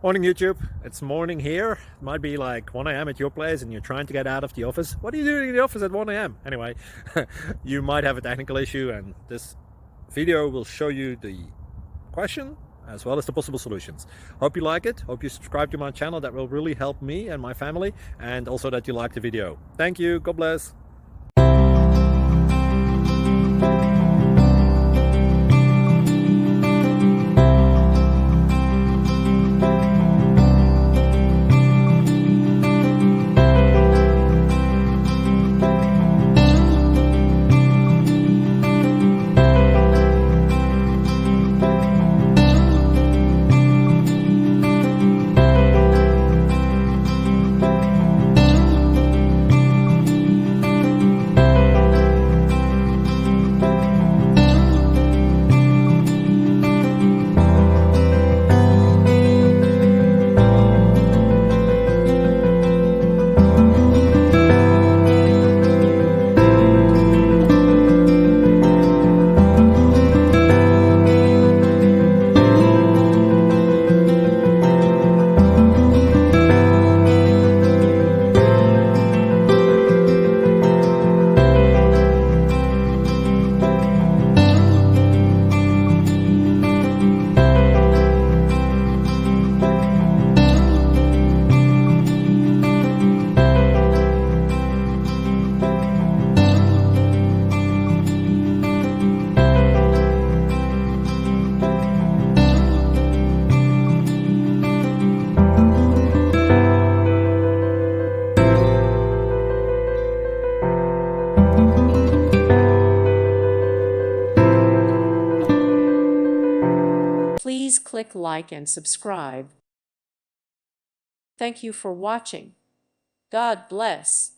Morning YouTube, it's morning here. It might be like 1 a.m. at your place and you're trying to get out of the office. What are you doing in the office at 1 a.m.? Anyway, you might have a technical issue and this video will show you the question as well as the possible solutions. Hope you like it, hope you subscribe to my channel. That will really help me and my family, and also that you like the video. Thank you, God bless. Please click like and subscribe. Thank you for watching. God bless.